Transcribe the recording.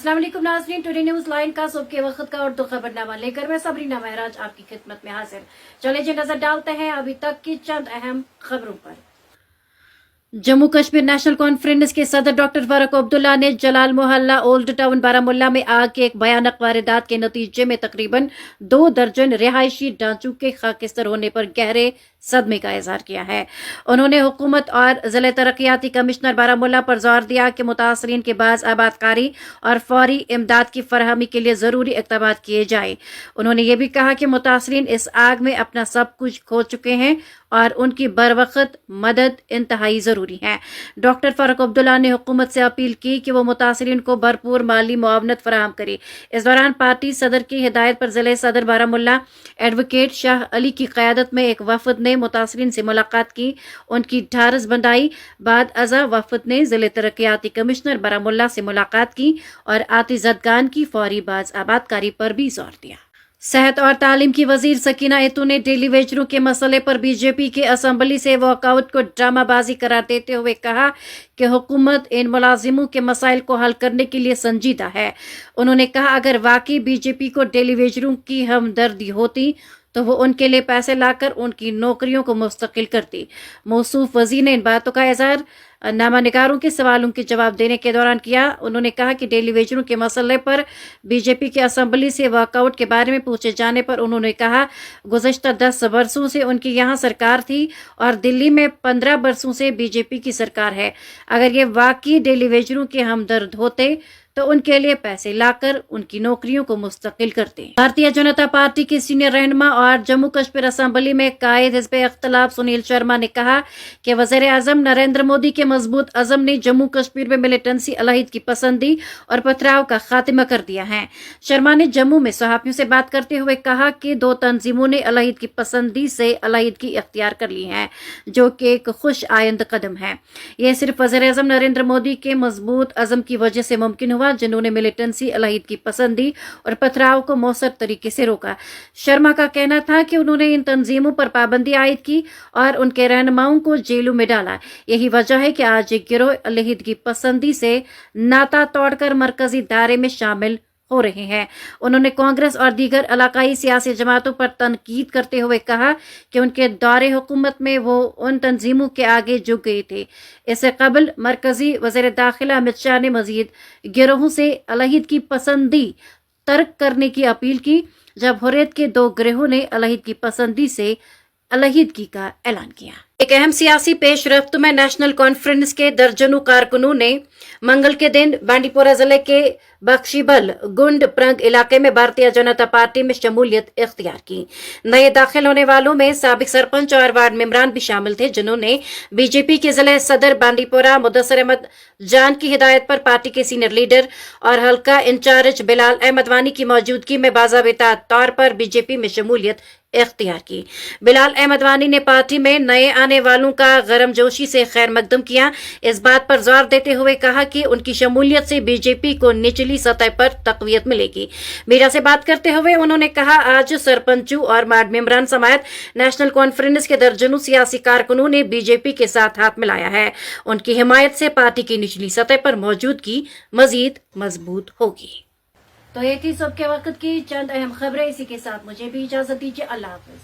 अस्सलाम वालेकुम नाज़रीन, टुडे न्यूज़ लाइन का सुबह के वक्त का उर्दू खबरनामा लेकर मैं सबरीना महराज आपकी खिदमत में हाजिर। चले जी नजर डालते हैं अभी तक की चंद अहम खबरों पर। जम्मू कश्मीर नेशनल कॉन्फ्रेंस के सदर डॉक्टर फारूक अब्दुल्ला ने जलाल मोहल्ला ओल्ड टाउन बारामुल्ला में आग के एक भयानक वारदात के नतीजे में तकरीबन 2 दर्जन रिहायशी ढांचों के खाकिस्तर होने पर गहरे सदमे का इजहार किया है। उन्होंने हुकूमत और जिला तरक्याती कमिश्नर बारामुल्ला पर जोर दिया कि मुतासरीन के बाज आबादकारी और फौरी इमदाद की फरहमी के लिए जरूरी इक़दाम किए जाए। उन्होंने ये भी कहा कि मुतासरीन इस आग में अपना सब कुछ खो चुके हैं और उनकी बरवक्त मदद इंतहाई जरूरी है। डॉक्टर फारूक अब्दुल्ला ने हुकूमत से अपील की कि वो मुतासरीन को भरपूर माली मुआवनत फराहम करे। इस दौरान पार्टी सदर की हिदायत पर जिले सदर बारामुल्ला एडवोकेट शाह अली की क़यादत में एक वफद ने मुतासरीन से मुलाकात की, उनकी ढारस बंधाई। बाद अज़ा वफद ने जिले तरक्याती कमिश्नर बारामुल्ला से मुलाकात की और आती ज़दगान की फौरी बाज आबादकारी पर भी जोर दिया। सेहत और तालीम की वजीर सकीना इतू ने डेली वेजरों के मसले पर बीजेपी के असम्बली से वॉकआउट को ड्रामाबाजी करार देते हुए कहा कि हुकूमत इन मुलाजिमों के मसाइल को हल करने के लिए संजीदा है। उन्होंने कहा अगर वाकई बीजेपी को डेली वेजरों की हमदर्दी होती तो वो उनके लिए पैसे लाकर उनकी नौकरियों को मुस्तकिल करती। मौसूफ वजीर ने इन बातों का इज़हार नामानिगारों के सवालों के जवाब देने के दौरान किया। उन्होंने कहा कि डेली वेजरों के मसले पर बीजेपी के असम्बली से वॉकआउट के बारे में पूछे जाने पर उन्होंने कहा गुज़श्ता 10 बरसों से उनकी यहाँ सरकार थी और दिल्ली में 15 बरसों से बीजेपी की सरकार है। अगर ये वाकई डेली वेजरों के हमदर्द होते तो उनके लिए पैसे लाकर उनकी नौकरियों को मुस्तकिल करते। भारतीय जनता पार्टी के सीनियर रहनुमा और जम्मू कश्मीर असेंबली में कायद हिज़्ब इख्तिलाफ सुनील शर्मा ने कहा कि वज़ीर आज़म नरेंद्र मोदी के मजबूत अज़म ने जम्मू कश्मीर में मिलिटेंसी अलहीदगी पसंदी और पथराव का खात्मा कर दिया है। शर्मा ने जम्मू में सहाफ़ियों से बात करते हुए कहा कि 2 तंजीमों ने अलहीदगी पसंदी से अलहीदगी इख्तियार कर ली है, जो कि एक खुश आइंद कदम है। यह सिर्फ वज़ीर आज़म नरेंद्र मोदी के मजबूत अज़म की वजह से मुमकिन हुआ, जिन्होंने मिलिटेंसी अलहीदगी पसंदी और पथराव को मौसर तरीके से रोका। शर्मा का कहना था कि उन्होंने इन तंजीमों पर पाबंदी आयद की और उनके रहनुमाओं को जेलों में डाला। यही वजह है कि आज एक गिरोह अलहीदगी पसंदी से नाता तोड़कर मरकजी दायरे में शामिल हो रहे हैं। उन्होंने कांग्रेस और दीगर इलाकाई सियासी जमातों पर तनकीद करते हुए कहा कि उनके दौरे हुकूमत में वो उन तंजीमों के आगे झुक गए थे। इससे कबल मरकजी वज़ीर दाखिला अमित शाह ने मजीद गिरोहों से अलहीदगी पसंदी तर्क करने की अपील की, जब हुर्रियत के 2 गिरोहों ने अलहीदगी पसंदी से अलहीदगी का ऐलान किया। एक अहम सियासी पेशरफ्त में नेशनल कॉन्फ्रेंस के दर्जनों कारकुनों ने मंगल के दिन बांडीपोरा जिले के बख्शीबल गुंड प्रंग इलाके में भारतीय जनता पार्टी में शमूलियत इख्तियार की। नए दाखिल होने वालों में साबिक सरपंच और वार्ड मेंबरान भी शामिल थे, जिन्होंने बीजेपी के जिले सदर बांडीपोरा मुदस्सिर अहमद जान की हिदायत पर पार्टी के सीनियर लीडर और हल्का इंचार्ज बिलाल अहमद वानी की मौजूदगी में बाज़ाबिता तौर पर बीजेपी में शमूलियत इख्तियार की। बिलाल अहमद वानी ने पार्टी में नए आने वालों का गर्मजोशी से खैर मकदम किया। इस बात पर जोर देते हुए कहा कि उनकी शमूलियत से बीजेपी को निचली सतह पर तक़वियत मिलेगी। मीडिया से बात करते हुए उन्होंने कहा आज सरपंचों और वार्ड मेंबरान समेत नेशनल कॉन्फ्रेंस के दर्जनों सियासी कारकुनों ने बीजेपी के साथ हाथ मिलाया है। उनकी हिमायत से पार्टी की निचली सतह पर मौजूदगी मजीद मजबूत होगी। तो ये थी सुबह के वक्त की चंद अहम खबरें। इसी के साथ मुझे भी इजाजत दीजिए। अल्लाह हाफ़िज़।